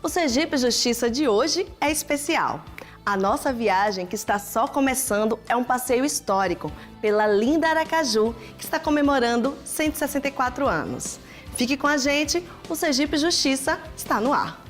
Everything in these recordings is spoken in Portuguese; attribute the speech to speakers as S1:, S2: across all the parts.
S1: O Sergipe Justiça de hoje é especial. A nossa viagem, que está só começando, é um passeio histórico pela linda Aracaju, que está comemorando 164 anos. Fique com a gente, o Sergipe Justiça está no ar.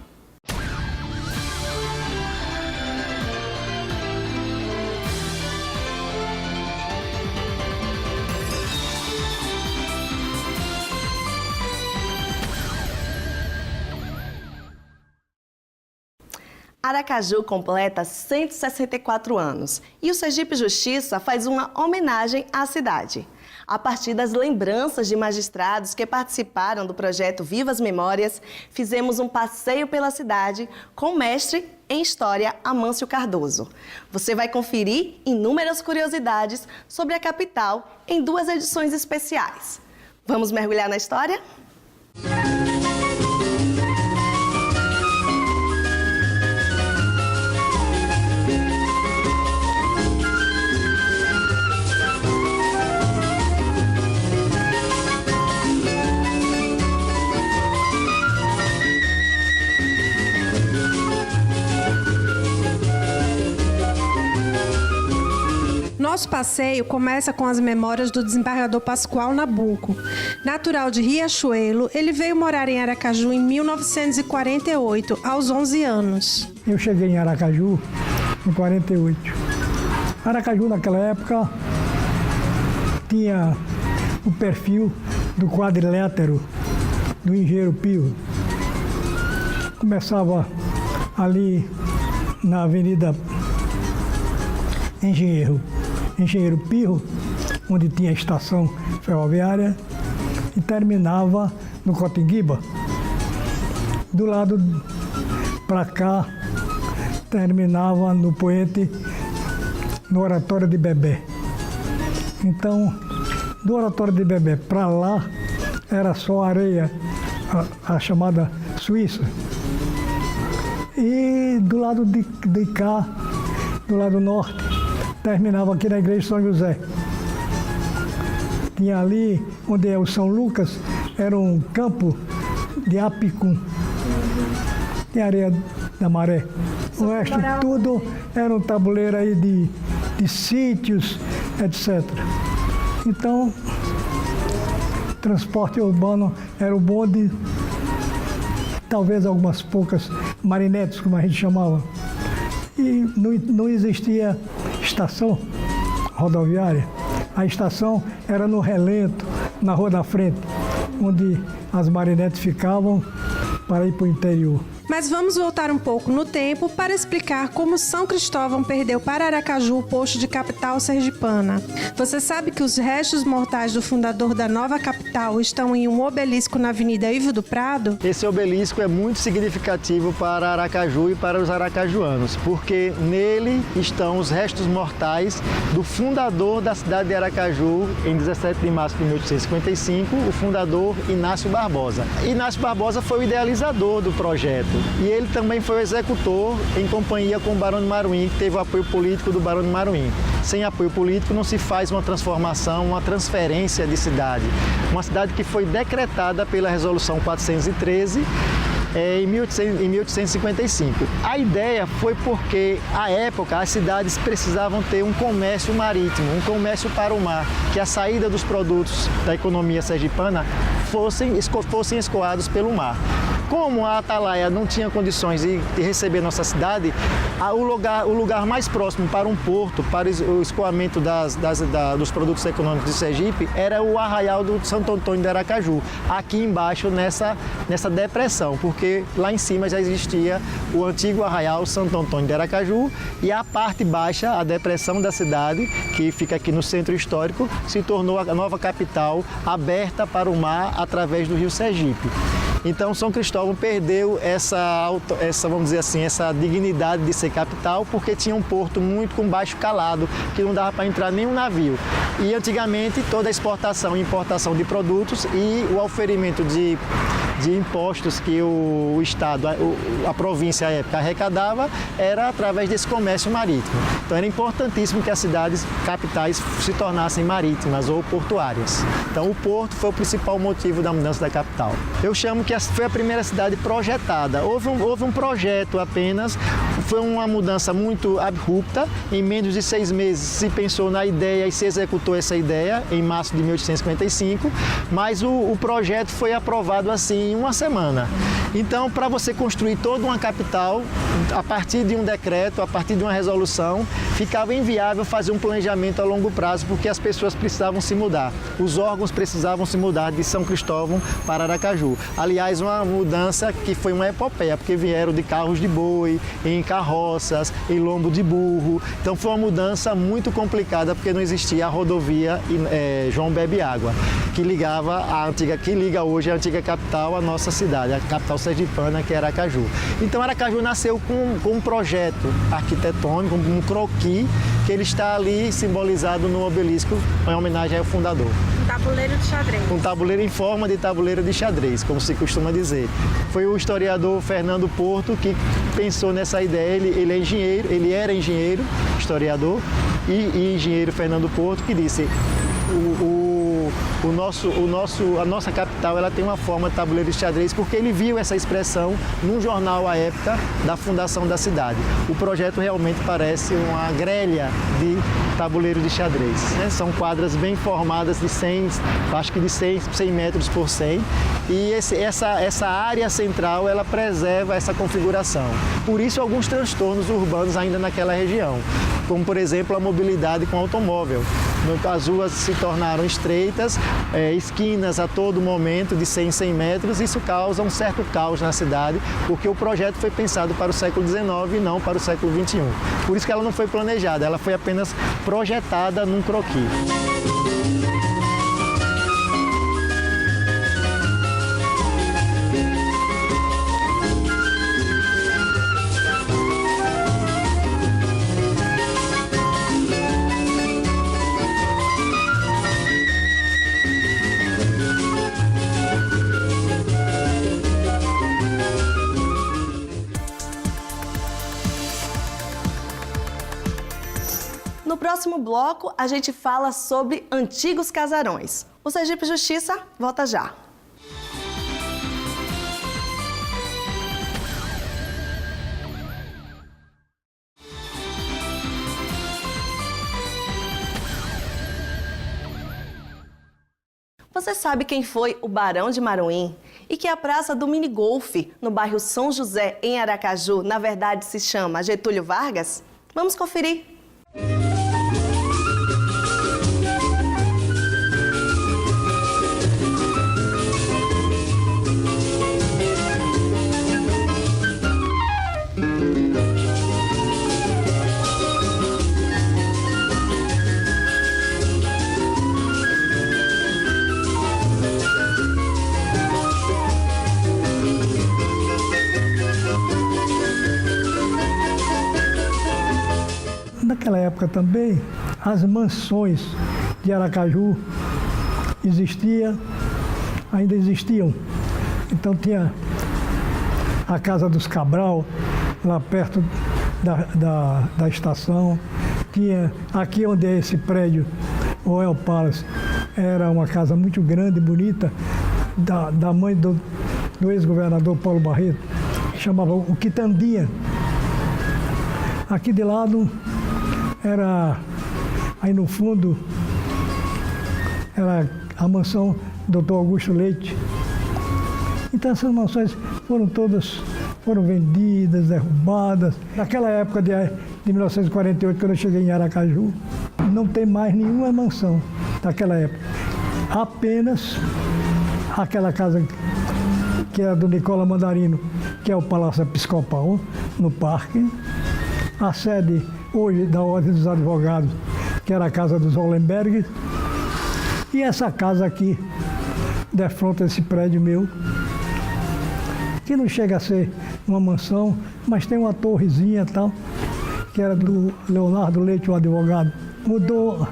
S1: Aracaju completa 164 anos e o Sergipe Justiça faz uma homenagem à cidade. A partir das lembranças de magistrados que participaram do projeto Vivas Memórias, fizemos um passeio pela cidade com o mestre em História Amâncio Cardoso. Você vai conferir inúmeras curiosidades sobre a capital em 2 edições especiais. Vamos mergulhar na história?
S2: Nosso passeio começa com as memórias do desembargador Pascoal Nabuco. Natural de Riachuelo, ele veio morar em Aracaju em 1948, aos 11 anos.
S3: Eu cheguei em Aracaju em 48. Aracaju, naquela época, tinha o perfil do quadrilátero do Engenheiro Pio. Começava ali na Avenida Engenheiro Pirro, onde tinha a estação ferroviária, e terminava no Cotinguiba. Do lado para cá, terminava no Poente, no Oratório de Bebé. Então, do Oratório de Bebé para lá, era só areia, a chamada Suíça. E do lado de cá, do lado norte, terminava aqui na igreja de São José. Tinha ali, onde é o São Lucas, era um campo de apicum. Tinha areia da maré. O resto tudo era um tabuleiro aí de sítios, etc. Então, transporte urbano era o bonde, talvez algumas poucas marinetes, como a gente chamava. E não existia estação rodoviária. A estação era no Relento, na Rua da Frente, onde as marinetes ficavam para ir para o interior.
S2: Mas vamos voltar um pouco no tempo para explicar como São Cristóvão perdeu para Aracaju o posto de capital sergipana. Você sabe que os restos mortais do fundador da nova capital estão em um obelisco na Avenida Ivo do Prado?
S4: Esse obelisco é muito significativo para Aracaju e para os aracajuanos, porque nele estão os restos mortais do fundador da cidade de Aracaju, em 17 de março de 1855, o fundador Inácio Barbosa. Inácio Barbosa foi o idealizador do projeto. E ele também foi o executor em companhia com o Barão de Maruim, que teve o apoio político do Barão de Maruim. Sem apoio político não se faz uma transformação, uma transferência de cidade. Uma cidade que foi decretada pela Resolução 413 em 1855. A ideia foi porque, à época, as cidades precisavam ter um comércio marítimo, um comércio para o mar, que a saída dos produtos da economia sergipana fossem escoados pelo mar. Como a Atalaia não tinha condições de receber nossa cidade, o lugar mais próximo para um porto, para o escoamento dos produtos econômicos de Sergipe, era o arraial do Santo Antônio de Aracaju, aqui embaixo nessa depressão, porque lá em cima já existia o antigo arraial Santo Antônio de Aracaju e a parte baixa, a depressão da cidade, que fica aqui no centro histórico, se tornou a nova capital aberta para o mar através do rio Sergipe. Então, São Cristóvão perdeu vamos dizer assim, essa dignidade de ser capital, porque tinha um porto muito com baixo calado, que não dava para entrar nenhum navio. E antigamente toda a exportação e importação de produtos e o oferimento de de impostos que o Estado, a província à época arrecadava, era através desse comércio marítimo. Então era importantíssimo que as cidades capitais se tornassem marítimas ou portuárias. Então o porto foi o principal motivo da mudança da capital. Eu chamo que foi a primeira cidade projetada. Houve um projeto apenas, foi uma mudança muito abrupta. Em menos de 6 meses se pensou na ideia e se executou essa ideia, em março de 1855, mas o projeto foi aprovado assim em uma semana. Então, para você construir toda uma capital, a partir de um decreto, a partir de uma resolução, ficava inviável fazer um planejamento a longo prazo, porque as pessoas precisavam se mudar. Os órgãos precisavam se mudar de São Cristóvão para Aracaju. Aliás, uma mudança que foi uma epopeia, porque vieram de carros de boi, em carroças, em lombo de burro. Então foi uma mudança muito complicada, porque não existia a rodovia João Bebe Água, que liga hoje a antiga capital à nossa cidade, a capital sergipana, que é Aracaju. Então Aracaju nasceu com um projeto arquitetônico, um croquis, que ele está ali simbolizado no obelisco, em homenagem ao fundador.
S2: Um tabuleiro de xadrez.
S4: Um tabuleiro em forma de tabuleiro de xadrez, como se costuma dizer. Foi o historiador Fernando Porto que pensou nessa ideia. Ele era engenheiro, historiador, e engenheiro Fernando Porto, que disse: a nossa capital, ela tem uma forma de tabuleiro de xadrez, porque ele viu essa expressão num jornal à época da fundação da cidade. O projeto realmente parece uma grelha de tabuleiro de xadrez, né? São quadras bem formadas de 100 metros por 100, e essa área central, ela preserva essa configuração. Por isso, alguns transtornos urbanos ainda naquela região, como por exemplo a mobilidade com automóvel. As ruas se tornaram estreitas, esquinas a todo momento de 100 em 100 metros, isso causa um certo caos na cidade, porque o projeto foi pensado para o século XIX e não para o século XXI. Por isso que ela não foi planejada, ela foi apenas projetada num croquis.
S1: No próximo bloco, a gente fala sobre antigos casarões. O Sergipe Justiça volta já. Você sabe quem foi o Barão de Maruim? E que a Praça do Minigolfe, no bairro São José, em Aracaju, na verdade se chama Getúlio Vargas? Vamos conferir.
S3: Naquela época também, as mansões de Aracaju ainda existiam. Então tinha a Casa dos Cabral, lá perto da estação. Tinha aqui onde é esse prédio, o Royal Palace, era uma casa muito grande, bonita, da mãe do ex-governador Paulo Barreto, que chamava o Quitandinha. Aqui de lado aí no fundo, era a mansão do Dr. Augusto Leite. Então essas mansões foram vendidas, derrubadas. Naquela época de 1948, quando eu cheguei em Aracaju, não tem mais nenhuma mansão daquela época. Apenas aquela casa que era do Nicola Mandarino, que é o Palácio Episcopal, no Parque. A sede hoje da Ordem dos Advogados, que era a Casa dos Hollenberg. E essa casa aqui, defronte desse prédio meu, que não chega a ser uma mansão, mas tem uma torrezinha e tal, que era do Leonardo Leite, o advogado. Mudou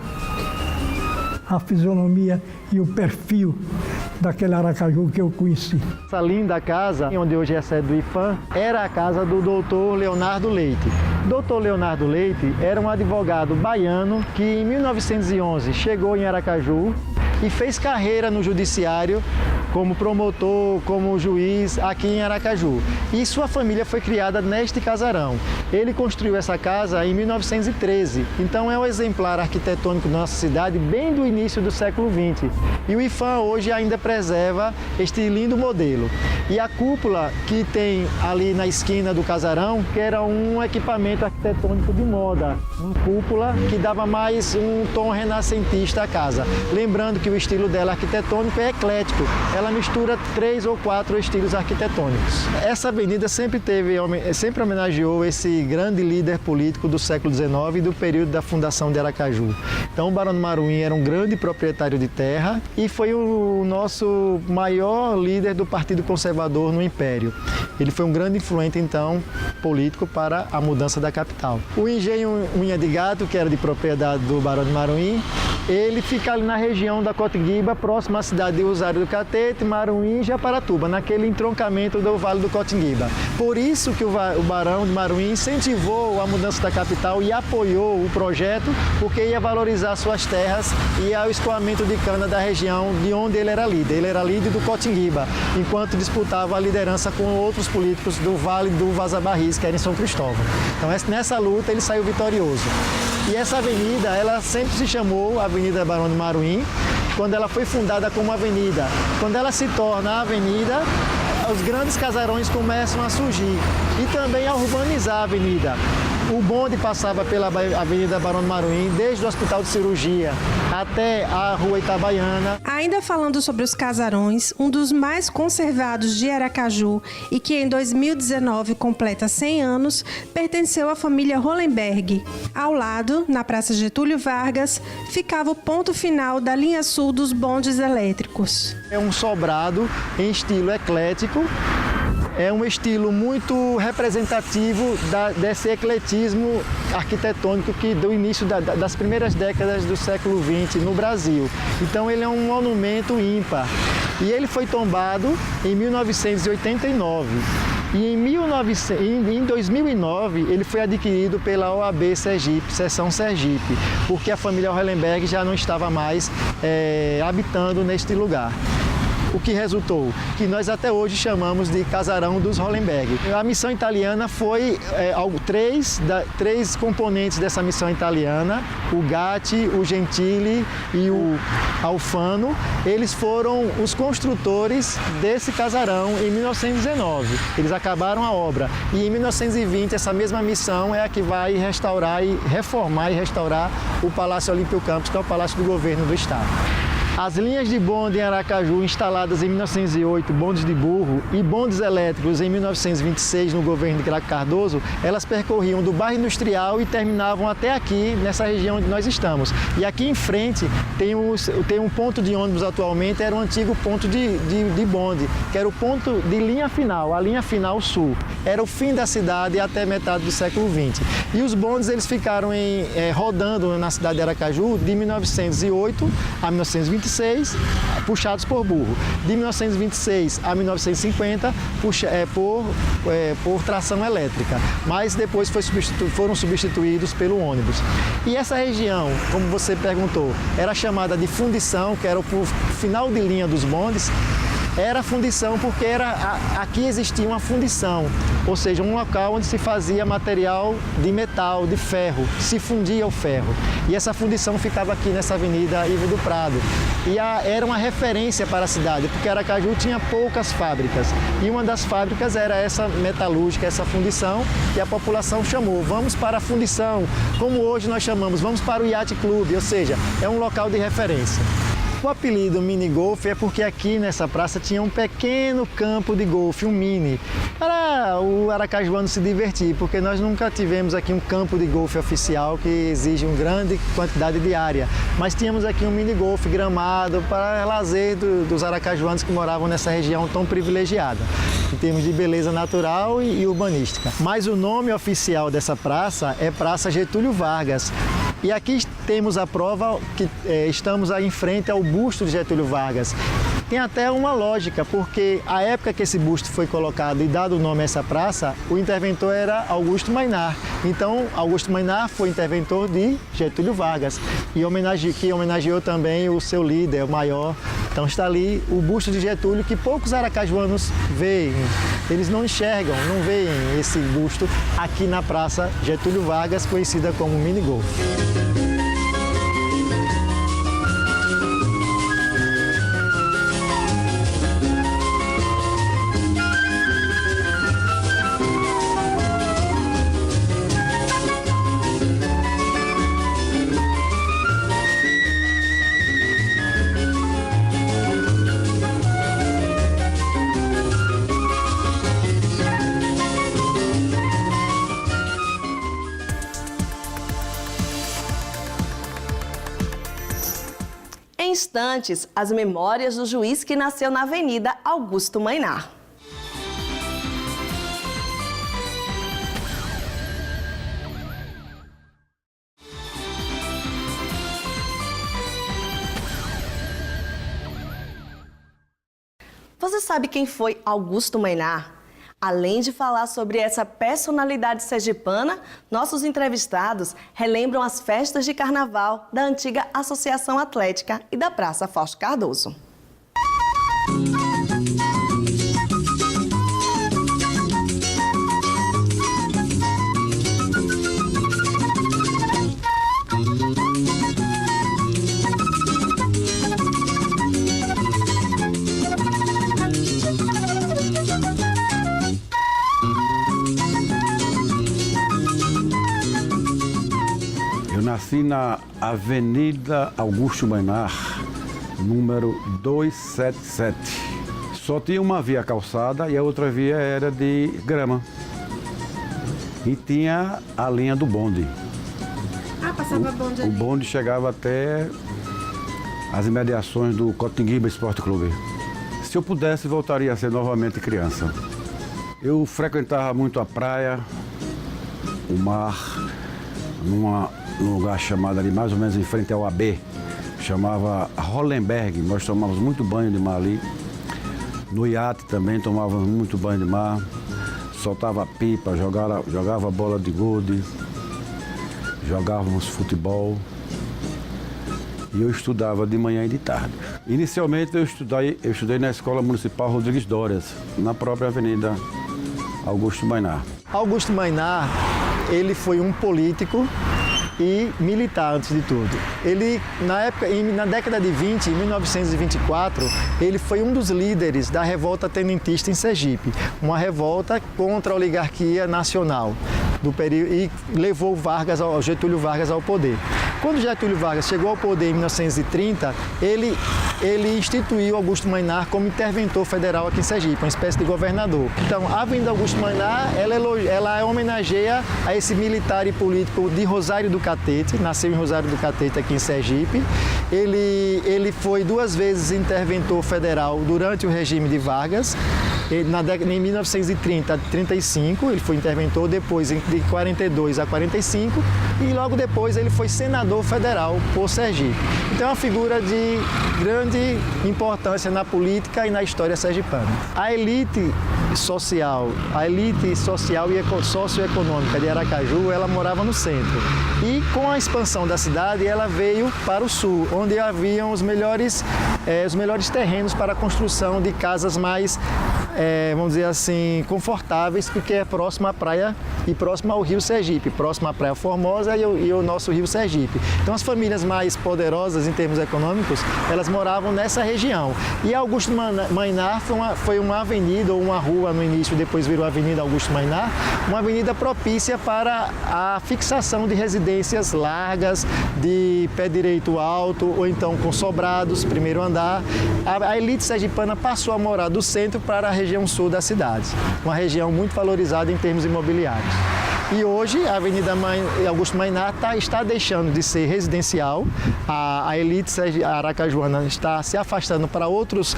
S3: a fisionomia e o perfil daquele Aracaju que eu conheci.
S4: Essa linda casa, onde hoje é a sede do IPHAN, era a casa do doutor Leonardo Leite. Dr. Leonardo Leite era um advogado baiano que em 1911 chegou em Aracaju e fez carreira no judiciário como promotor, como juiz aqui em Aracaju. E sua família foi criada neste casarão. Ele construiu essa casa em 1913, então é um exemplar arquitetônico da nossa cidade bem do início do século XX. E o IPHAN hoje ainda preserva este lindo modelo. E a cúpula que tem ali na esquina do casarão, que era um equipamento arquitetônico de moda, uma cúpula que dava mais um tom renascentista à casa. Lembrando que o estilo dela arquitetônico é eclético, ela mistura 3 ou 4 estilos arquitetônicos. Essa avenida sempre homenageou esse grande líder político do século XIX e do período da fundação de Aracaju. Então o Barão do Maruim era um grande proprietário de terra e foi o nosso maior líder do Partido Conservador no Império. Ele foi um grande influente, então, político para a mudança da capital. O engenho Unha de Gato, que era de propriedade do Barão do Maruim, ele fica ali na região da Cotinguiba, próximo à cidade de Usário do Catete, Maruim e Japaratuba, naquele entroncamento do Vale do Cotinguiba. Por isso que o Barão de Maruim incentivou a mudança da capital e apoiou o projeto, porque ia valorizar suas terras e o escoamento de cana da região de onde ele era líder. Ele era líder do Cotinguiba, enquanto disputava a liderança com outros políticos do Vale do Vaza Barris, que era em São Cristóvão. Então nessa luta ele saiu vitorioso. E essa avenida, ela sempre se chamou Avenida Barão de Maruim, quando ela foi fundada como avenida. Quando ela se torna a avenida, os grandes casarões começam a surgir e também a urbanizar a avenida. O bonde passava pela Avenida Barão de Maruim, desde o Hospital de Cirurgia até a Rua Itabaiana.
S2: Ainda falando sobre os casarões, um dos mais conservados de Aracaju e que em 2019 completa 100 anos, pertenceu à família Hollenberg. Ao lado, na Praça Getúlio Vargas, ficava o ponto final da linha sul dos bondes elétricos.
S4: É um sobrado em estilo eclético. É um estilo muito representativo desse ecletismo arquitetônico que do início das primeiras décadas do século XX no Brasil. Então ele é um monumento ímpar. E ele foi tombado em 1989. E em 2009 ele foi adquirido pela OAB Sergipe, Seção Sergipe, porque a família Hollenberg já não estava mais habitando neste lugar. O que resultou? Que nós até hoje chamamos de Casarão dos Hollenberg. A missão italiana foi três componentes dessa missão italiana, o Gatti, o Gentili e o Alfano. Eles foram os construtores desse casarão em 1919. Eles acabaram a obra e em 1920 essa mesma missão é a que vai restaurar e reformar e restaurar o Palácio Olímpio Campos, que é o Palácio do Governo do Estado. As linhas de bonde em Aracaju, instaladas em 1908, bondes de burro, e bondes elétricos em 1926, no governo de Craco Cardoso, elas percorriam do bairro industrial e terminavam até aqui, nessa região onde nós estamos. E aqui em frente tem um ponto de ônibus atualmente, era um antigo ponto de bonde, que era o ponto de linha final, a linha final sul. Era o fim da cidade até metade do século XX. E os bondes eles ficaram rodando na cidade de Aracaju de 1908 a 1926, puxados por burro. De 1926 a 1950, por tração elétrica. Mas depois foram substituídos pelo ônibus. E essa região, como você perguntou, era chamada de fundição, que era o final de linha dos bondes. Era fundição porque aqui existia uma fundição, ou seja, um local onde se fazia material de metal, de ferro, se fundia o ferro. E essa fundição ficava aqui nessa Avenida Ivo do Prado. E era uma referência para a cidade, porque Aracaju tinha poucas fábricas. E uma das fábricas era essa metalúrgica, essa fundição, e a população chamou, vamos para a fundição, como hoje nós chamamos, vamos para o Yacht Club, ou seja, é um local de referência. O apelido mini golf é porque aqui nessa praça tinha um pequeno campo de golfe, um mini, para o aracajuano se divertir, porque nós nunca tivemos aqui um campo de golfe oficial que exige uma grande quantidade de área, mas tínhamos aqui um mini golfe gramado para lazer dos aracajuanos que moravam nessa região tão privilegiada, em termos de beleza natural e urbanística. Mas o nome oficial dessa praça é Praça Getúlio Vargas. E aqui temos a prova que estamos aí em frente ao busto de Getúlio Vargas. Tem até uma lógica, porque a época que esse busto foi colocado e dado o nome a essa praça, o interventor era Augusto Mainar. Então, Augusto Mainar foi interventor de Getúlio Vargas, que homenageou também o seu líder, o maior. Então está ali o busto de Getúlio, que poucos aracajuanos veem. Eles não enxergam, não veem esse busto aqui na Praça Getúlio Vargas, conhecida como Mini Golf.
S1: Em instantes, as memórias do juiz que nasceu na Avenida Augusto Mainar. Você sabe quem foi Augusto Mainar? Além de falar sobre essa personalidade sergipana, nossos entrevistados relembram as festas de carnaval da antiga Associação Atlética e da Praça Fausto Cardoso.
S5: Nasci na Avenida Augusto Mainar, número 277. Só tinha uma via calçada e a outra via era de grama. E tinha a linha do bonde.
S2: Ah, passava bonde ali.
S5: O bonde chegava até as imediações do Cotinguiba Esporte Clube. Se eu pudesse, voltaria a ser novamente criança. Eu frequentava muito a praia, o mar, num lugar chamado ali, mais ou menos em frente ao AB, chamava Hollenberg. Nós tomávamos muito banho de mar ali. No iate também tomávamos muito banho de mar. Soltava pipa, jogava bola de gude, jogávamos futebol. E eu estudava de manhã e de tarde. Inicialmente eu estudei na Escola Municipal Rodrigues Dórias, na própria Avenida Augusto Mainar.
S4: Augusto Mainar, ele foi um político e militar antes de tudo. Ele, na década de 20, em 1924, ele foi um dos líderes da revolta tenentista em Sergipe, uma revolta contra a oligarquia nacional do período, e levou Getúlio Vargas ao poder. Quando Getúlio Vargas chegou ao poder em 1930, ele instituiu Augusto Mainar como interventor federal aqui em Sergipe, uma espécie de governador. Então, a Avenida Augusto Mainar, ela homenageia a esse militar e político de Rosário do Catete, nasceu em Rosário do Catete aqui em Sergipe. Ele foi 2 vezes interventor federal durante o regime de Vargas. Em 1930 a 35, ele foi interventor, depois de 42 a 45 e logo depois ele foi senador federal por Sergipe. Então é uma figura de grande importância na política e na história sergipana. A elite social e socioeconômica de Aracaju, ela morava no centro. E com a expansão da cidade, ela veio para o sul, onde haviam os melhores terrenos para a construção de casas mais, vamos dizer assim, confortáveis, porque é próximo à praia e próximo ao Rio Sergipe, próximo à Praia Formosa e o nosso Rio Sergipe. Então as famílias mais poderosas em termos econômicos, elas moravam nessa região. E Augusto Mainar foi uma avenida ou uma rua no início, depois virou Avenida Augusto Mainar, uma avenida propícia para a fixação de residências largas, de pé direito alto ou então com sobrados, primeiro andar. A elite sergipana passou a morar do centro para a região sul da cidade, uma região muito valorizada em termos imobiliários. E hoje a Avenida Augusto Mainar está deixando de ser residencial, a elite aracajuana está se afastando para outros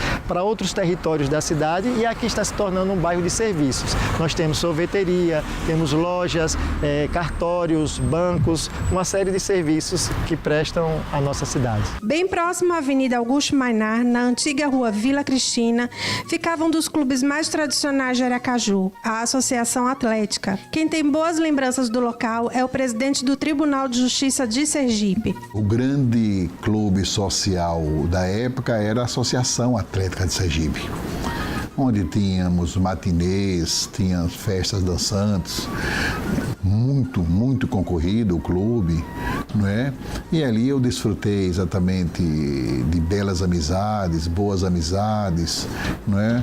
S4: territórios da cidade e aqui está se tornando um bairro de serviços. Nós temos sorveteria, temos lojas, cartórios, bancos, uma série de serviços que prestam à nossa cidade.
S2: Bem próximo à Avenida Augusto Mainar, na antiga rua Vila Cristina, ficava um dos clubes mais tradicionais de Aracaju, a Associação Atlética. Quem tem boas lembranças do local é o presidente do Tribunal de Justiça de Sergipe.
S6: O grande clube social da época era a Associação Atlética de Sergipe, onde tínhamos matinês, tínhamos festas dançantes, muito concorrido o clube, não é? E ali eu desfrutei exatamente de belas amizades, boas amizades, não é?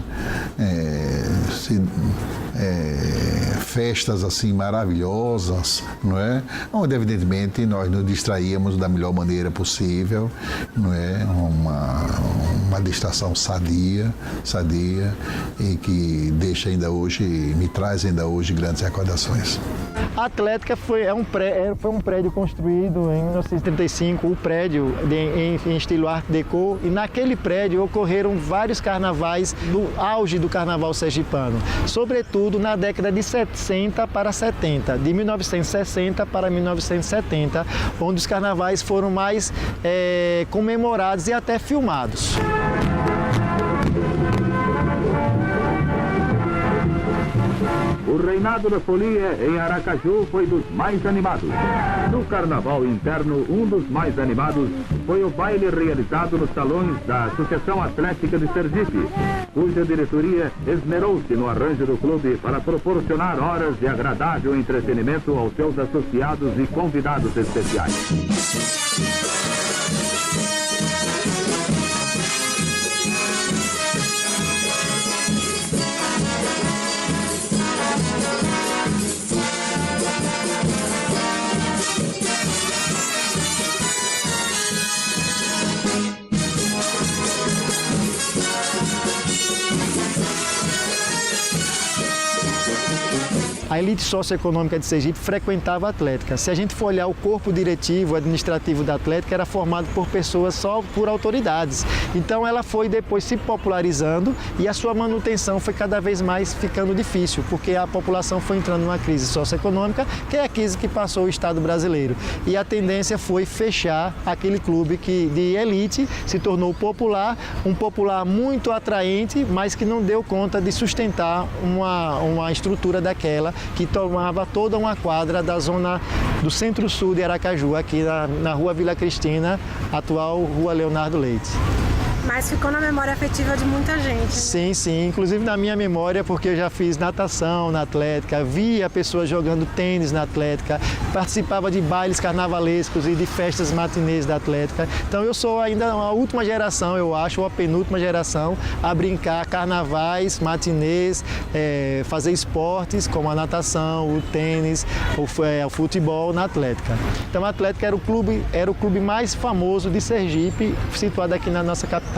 S6: Festas assim maravilhosas, não é? Onde evidentemente nós nos distraíamos da melhor maneira possível, não é? Uma distração sadia e que deixa ainda hoje, me traz ainda hoje grandes recordações.
S4: A Atlética foi um prédio construído em 1935, o prédio em estilo Art Deco, e naquele prédio ocorreram vários carnavais do auge do carnaval sergipano, sobretudo na década de 60 para 70, de 1960 para 1970, onde os carnavais foram mais comemorados e até filmados.
S7: O reinado da folia em Aracaju foi dos mais animados. No carnaval interno, um dos mais animados foi o baile realizado nos salões da Associação Atlética de Sergipe, cuja diretoria esmerou-se no arranjo do clube para proporcionar horas de agradável entretenimento aos seus associados e convidados especiais.
S4: A elite socioeconômica de Sergipe frequentava a Atlética. Se a gente for olhar o corpo diretivo, administrativo da Atlética, era formado por pessoas só por autoridades. Então ela foi depois se popularizando e a sua manutenção foi cada vez mais ficando difícil, porque a população foi entrando numa crise socioeconômica, que é a crise que passou o Estado brasileiro. E a tendência foi fechar aquele clube que de elite se tornou popular, um popular muito atraente, mas que não deu conta de sustentar uma estrutura daquela que tomava toda uma quadra da zona do centro-sul de Aracaju, aqui na rua Vila Cristina, atual rua Leonardo Leite.
S2: Mas ficou na memória afetiva de muita gente, né?
S4: Sim, sim. Inclusive na minha memória, porque eu já fiz natação na Atlética, via pessoas jogando tênis na Atlética, participava de bailes carnavalescos e de festas matinês da Atlética. Então eu sou ainda a última geração, eu acho, ou a penúltima geração, a brincar carnavais, matinês, fazer esportes como a natação, o tênis, o futebol na Atlética. Então a Atlética era o clube mais famoso de Sergipe, situado aqui na nossa capital.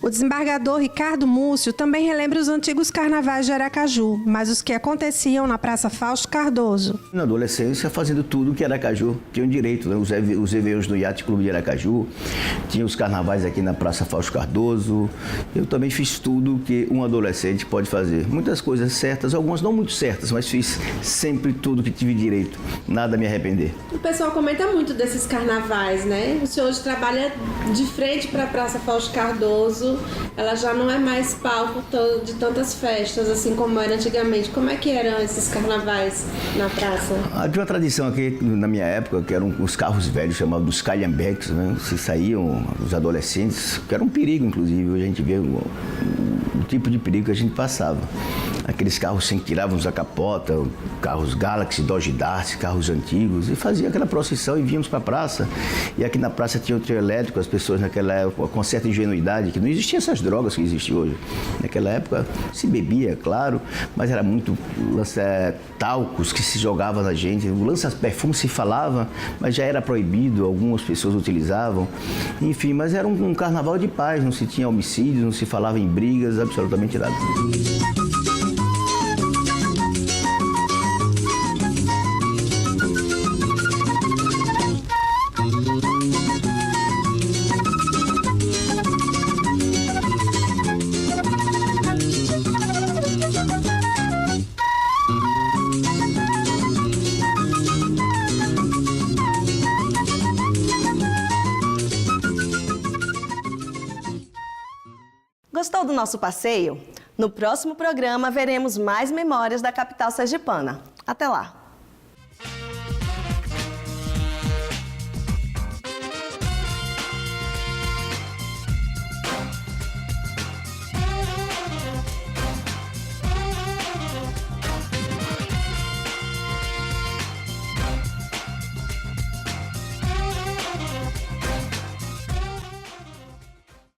S2: O desembargador Ricardo Múcio também relembra os antigos carnavais de Aracaju, mas os que aconteciam na Praça Fausto Cardoso.
S8: Na adolescência, fazendo tudo que Aracaju tinha direito, né? Os eventos do Yacht Clube de Aracaju, tinha os carnavais aqui na Praça Fausto Cardoso. Eu também fiz tudo que um adolescente pode fazer. Muitas coisas certas, algumas não muito certas, mas fiz sempre tudo que tive direito. Nada a me arrepender.
S9: O pessoal comenta muito desses carnavais, né? O senhor hoje trabalha de frente para a Praça Fausto Cardoso. Ela já não é mais palco de tantas festas, assim como era antigamente. Como é que eram esses carnavais na praça?
S8: Havia uma tradição aqui, na minha época, que eram os carros velhos, chamados dos calhambeques, né? Se saíam os adolescentes, que era um perigo, inclusive. Hoje a gente vê o tipo de perigo que a gente passava. Aqueles carros que tiravam a capota, carros Galaxy, Dodge Dart, carros antigos, e fazia aquela procissão e víamos para a praça. E aqui na praça tinha o trio elétrico, as pessoas naquela época, com certa ingenuidade, que não existiam essas drogas que existem hoje. Naquela época se bebia, claro, mas era muito talcos que se jogava na gente, o lança-perfume se falava, mas já era proibido, algumas pessoas utilizavam. Enfim, mas era um carnaval de paz, não se tinha homicídios, não se falava em brigas, absolutamente nada.
S1: Gostou do nosso passeio? No próximo programa veremos mais memórias da capital sergipana. Até lá!